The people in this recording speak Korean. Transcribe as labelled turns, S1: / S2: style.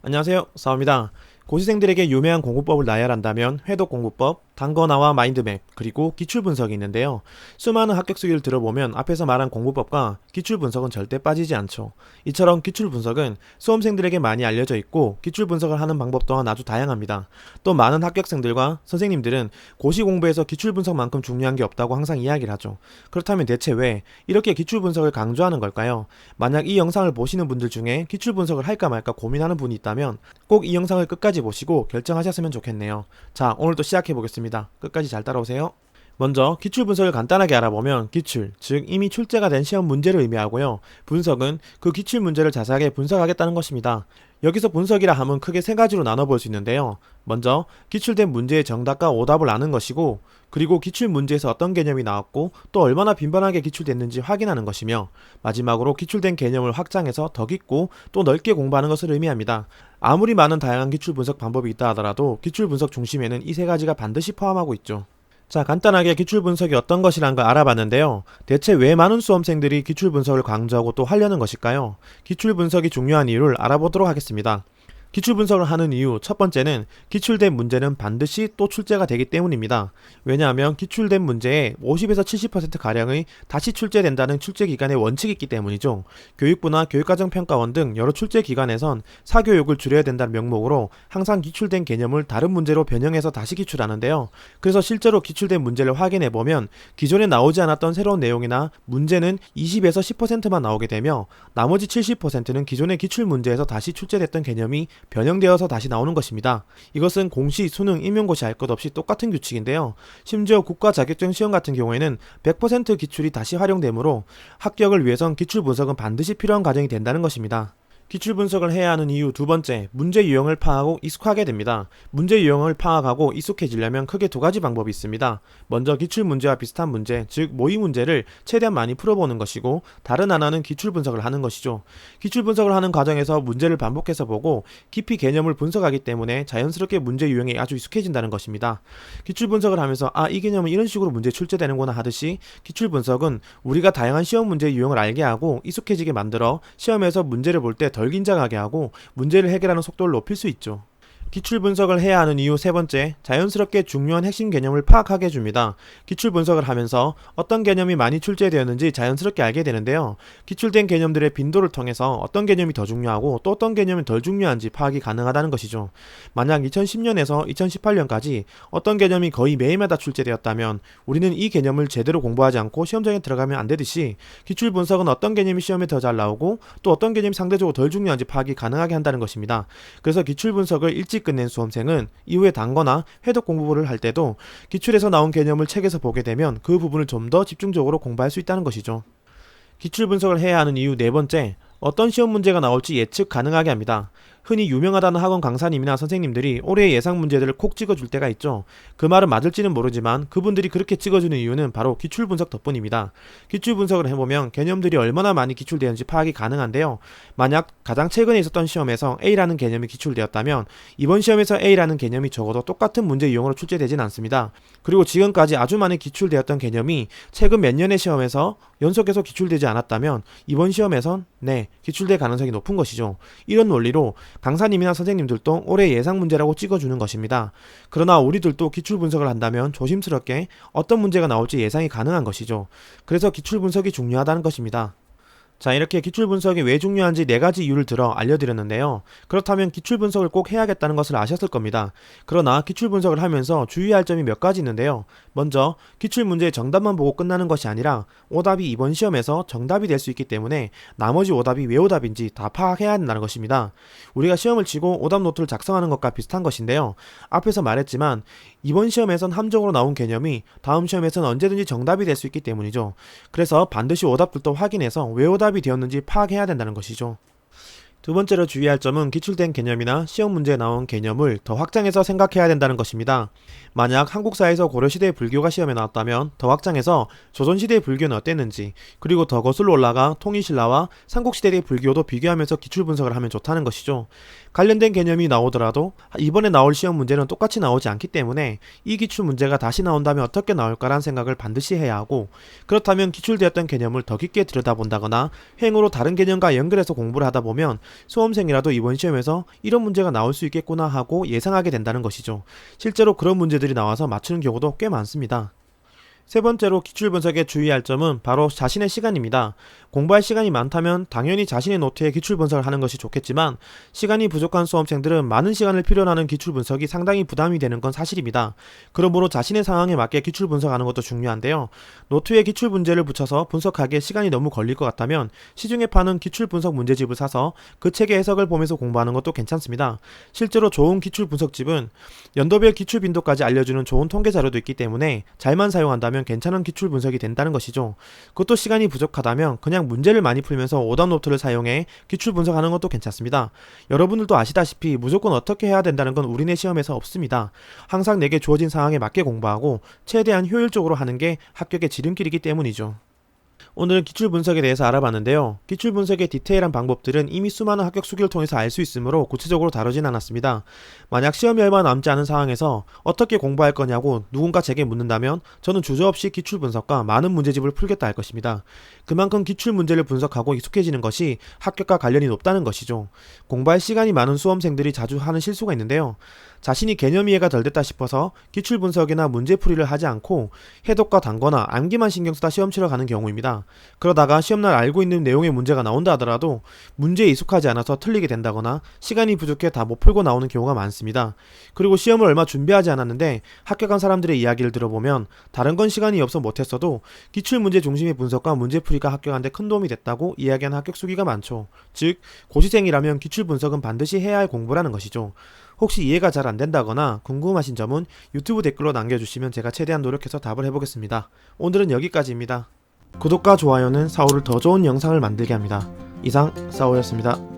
S1: 안녕하세요, 싸웁니다. 고시생들에게 유명한 공부법을 나열한다면 회독 공부법, 단거나와 마인드맵, 그리고 기출분석이 있는데요. 수많은 합격 수기를 들어보면 앞에서 말한 공부법과 기출분석은 절대 빠지지 않죠. 이처럼 기출분석은 수험생들에게 많이 알려져 있고 기출분석을 하는 방법 또한 아주 다양합니다. 또 많은 합격생들과 선생님들은 고시 공부에서 기출분석만큼 중요한 게 없다고 항상 이야기를 하죠. 그렇다면 대체 왜 이렇게 기출분석을 강조하는 걸까요? 만약 이 영상을 보시는 분들 중에 기출분석을 할까 말까 고민하는 분이 있다면 꼭 이 영상을 끝까지 보시고 결정하셨으면 좋겠네요. 자, 오늘도 시작해 보겠습니다. 끝까지 잘 따라오세요. 먼저 기출 분석을 간단하게 알아보면 기출, 즉 이미 출제가 된 시험 문제를 의미하고요. 분석은 그 기출 문제를 자세하게 분석하겠다는 것입니다. 여기서 분석이라 함은 크게 세 가지로 나눠볼 수 있는데요. 먼저 기출된 문제의 정답과 오답을 아는 것이고, 그리고 기출 문제에서 어떤 개념이 나왔고 또 얼마나 빈번하게 기출됐는지 확인하는 것이며, 마지막으로 기출된 개념을 확장해서 더 깊고 또 넓게 공부하는 것을 의미합니다. 아무리 많은 다양한 기출 분석 방법이 있다 하더라도 기출 분석 중심에는 이 세 가지가 반드시 포함하고 있죠. 자, 간단하게 기출 분석이 어떤 것이란 걸 알아봤는데요. 대체 왜 많은 수험생들이 기출 분석을 강조하고 또 하려는 것일까요? 기출 분석이 중요한 이유를 알아보도록 하겠습니다. 기출 분석을 하는 이유 첫 번째는 기출된 문제는 반드시 또 출제가 되기 때문입니다. 왜냐하면 기출된 문제에 50에서 70%가량의 다시 출제된다는 출제기간의 원칙이 있기 때문이죠. 교육부나 교육과정평가원 등 여러 출제기관에선 사교육을 줄여야 된다는 명목으로 항상 기출된 개념을 다른 문제로 변형해서 다시 기출하는데요. 그래서 실제로 기출된 문제를 확인해보면 기존에 나오지 않았던 새로운 내용이나 문제는 20에서 10%만 나오게 되며 나머지 70%는 기존의 기출 문제에서 다시 출제됐던 개념이 변형되어서 다시 나오는 것입니다. 이것은 공시, 수능, 임용고시 할 것 없이 똑같은 규칙인데요. 심지어 국가 자격증 시험 같은 경우에는 100% 기출이 다시 활용되므로 합격을 위해선 기출 분석은 반드시 필요한 과정이 된다는 것입니다. 기출 분석을 해야 하는 이유 두 번째, 문제 유형을 파악하고 익숙하게 됩니다. 문제 유형을 파악하고 익숙해지려면 크게 두 가지 방법이 있습니다. 먼저 기출 문제와 비슷한 문제, 즉 모의 문제를 최대한 많이 풀어보는 것이고, 다른 하나는 기출 분석을 하는 것이죠. 기출 분석을 하는 과정에서 문제를 반복해서 보고 깊이 개념을 분석하기 때문에 자연스럽게 문제 유형에 아주 익숙해진다는 것입니다. 기출 분석을 하면서 이 개념은 이런 식으로 문제 출제되는구나 하듯이 기출 분석은 우리가 다양한 시험 문제 유형을 알게 하고 익숙해지게 만들어 시험에서 문제를 볼 때 덜 긴장하게 하고 문제를 해결하는 속도를 높일 수 있죠. 기출 분석을 해야 하는 이유 세 번째, 자연스럽게 중요한 핵심 개념을 파악하게 해줍니다. 기출 분석을 하면서 어떤 개념이 많이 출제되었는지 자연스럽게 알게 되는데요. 기출된 개념들의 빈도를 통해서 어떤 개념이 더 중요하고 또 어떤 개념이 덜 중요한지 파악이 가능하다는 것이죠. 만약 2010년에서 2018년까지 어떤 개념이 거의 매일마다 출제되었다면 우리는 이 개념을 제대로 공부하지 않고 시험장에 들어가면 안 되듯이, 기출 분석은 어떤 개념이 시험에 더 잘 나오고 또 어떤 개념이 상대적으로 덜 중요한지 파악이 가능하게 한다는 것입니다. 그래서 기출 분석을 일찍 끝낸 수험생은 이후에 단거나 회독 공부를 할 때도 기출에서 나온 개념을 책에서 보게 되면 그 부분을 좀 더 집중적으로 공부할 수 있다는 것이죠. 기출 분석을 해야 하는 이유 네 번째, 어떤 시험 문제가 나올지 예측 가능하게 합니다. 흔히 유명하다는 학원 강사님이나 선생님들이 올해의 예상 문제들을 콕 찍어줄 때가 있죠. 그 말은 맞을지는 모르지만 그분들이 그렇게 찍어주는 이유는 바로 기출 분석 덕분입니다. 기출 분석을 해보면 개념들이 얼마나 많이 기출되는지 파악이 가능한데요. 만약 가장 최근에 있었던 시험에서 A라는 개념이 기출되었다면 이번 시험에서 A라는 개념이 적어도 똑같은 문제 유형으로 출제되진 않습니다. 그리고 지금까지 아주 많이 기출되었던 개념이 최근 몇 년의 시험에서 연속해서 기출되지 않았다면 이번 시험에선 기출될 가능성이 높은 것이죠. 이런 논리로 강사님이나 선생님들도 올해 예상 문제라고 찍어주는 것입니다. 그러나 우리들도 기출 분석을 한다면 조심스럽게 어떤 문제가 나올지 예상이 가능한 것이죠. 그래서 기출 분석이 중요하다는 것입니다. 자, 이렇게 기출 분석이 왜 중요한지 네 가지 이유를 들어 알려드렸는데요. 그렇다면 기출 분석을 꼭 해야겠다는 것을 아셨을 겁니다. 그러나 기출 분석을 하면서 주의할 점이 몇 가지 있는데요. 먼저 기출 문제의 정답만 보고 끝나는 것이 아니라 오답이 이번 시험에서 정답이 될 수 있기 때문에 나머지 오답이 왜 오답인지 다 파악해야 한다는 것입니다. 우리가 시험을 치고 오답 노트를 작성하는 것과 비슷한 것인데요. 앞에서 말했지만 이번 시험에선 함정으로 나온 개념이 다음 시험에선 언제든지 정답이 될 수 있기 때문이죠. 그래서 반드시 오답들도 확인해서 왜 오답이 되었는지 파악해야 된다는 것이죠. 두 번째로 주의할 점은 기출된 개념이나 시험 문제에 나온 개념을 더 확장해서 생각해야 된다는 것입니다. 만약 한국사에서 고려시대의 불교가 시험에 나왔다면 더 확장해서 조선시대의 불교는 어땠는지, 그리고 더 거슬러 올라가 통일신라와 삼국시대의 불교도 비교하면서 기출 분석을 하면 좋다는 것이죠. 관련된 개념이 나오더라도 이번에 나올 시험 문제는 똑같이 나오지 않기 때문에 이 기출 문제가 다시 나온다면 어떻게 나올까라는 생각을 반드시 해야 하고, 그렇다면 기출되었던 개념을 더 깊게 들여다본다거나 행으로 다른 개념과 연결해서 공부를 하다 보면 수험생이라도 이번 시험에서 이런 문제가 나올 수 있겠구나 하고 예상하게 된다는 것이죠. 실제로 그런 문제들이 나와서 맞추는 경우도 꽤 많습니다. 세 번째로 기출 분석에 주의할 점은 바로 자신의 시간입니다. 공부할 시간이 많다면 당연히 자신의 노트에 기출 분석을 하는 것이 좋겠지만 시간이 부족한 수험생들은 많은 시간을 필요로 하는 기출 분석이 상당히 부담이 되는 건 사실입니다. 그러므로 자신의 상황에 맞게 기출 분석하는 것도 중요한데요. 노트에 기출 문제를 붙여서 분석하기에 시간이 너무 걸릴 것 같다면 시중에 파는 기출 분석 문제집을 사서 그 책의 해석을 보면서 공부하는 것도 괜찮습니다. 실제로 좋은 기출 분석집은 연도별 기출 빈도까지 알려주는 좋은 통계 자료도 있기 때문에 잘만 사용한다면 괜찮은 기출 분석이 된다는 것이죠. 그것도 시간이 부족하다면 그냥 문제를 많이 풀면서 오답 노트를 사용해 기출 분석하는 것도 괜찮습니다. 여러분들도 아시다시피 무조건 어떻게 해야 된다는 건 우리네 시험에서 없습니다. 항상 내게 주어진 상황에 맞게 공부하고 최대한 효율적으로 하는 게 합격의 지름길이기 때문이죠. 오늘은 기출 분석에 대해서 알아봤는데요. 기출 분석의 디테일한 방법들은 이미 수많은 합격 수기를 통해서 알 수 있으므로 구체적으로 다루진 않았습니다. 만약 시험이 얼마 남지 않은 상황에서 어떻게 공부할 거냐고 누군가 제게 묻는다면 저는 주저없이 기출 분석과 많은 문제집을 풀겠다 할 것입니다. 그만큼 기출 문제를 분석하고 익숙해지는 것이 합격과 관련이 높다는 것이죠. 공부할 시간이 많은 수험생들이 자주 하는 실수가 있는데요. 자신이 개념 이해가 덜 됐다 싶어서 기출 분석이나 문제풀이를 하지 않고 해독과 단거나 암기만 신경 쓰다 시험 치러 가는 경우입니다. 그러다가 시험날 알고 있는 내용의 문제가 나온다 하더라도 문제에 익숙하지 않아서 틀리게 된다거나 시간이 부족해 다 못 풀고 나오는 경우가 많습니다. 그리고 시험을 얼마 준비하지 않았는데 합격한 사람들의 이야기를 들어보면 다른 건 시간이 없어 못했어도 기출문제 중심의 분석과 문제풀이가 합격하는 데 큰 도움이 됐다고 이야기하는 합격 수기가 많죠. 즉 고시생이라면 기출 분석은 반드시 해야 할 공부라는 것이죠. 혹시 이해가 잘 안된다거나 궁금하신 점은 유튜브 댓글로 남겨주시면 제가 최대한 노력해서 답을 해보겠습니다. 오늘은 여기까지입니다. 구독과 좋아요는 사오를 더 좋은 영상을 만들게 합니다. 이상 사오였습니다.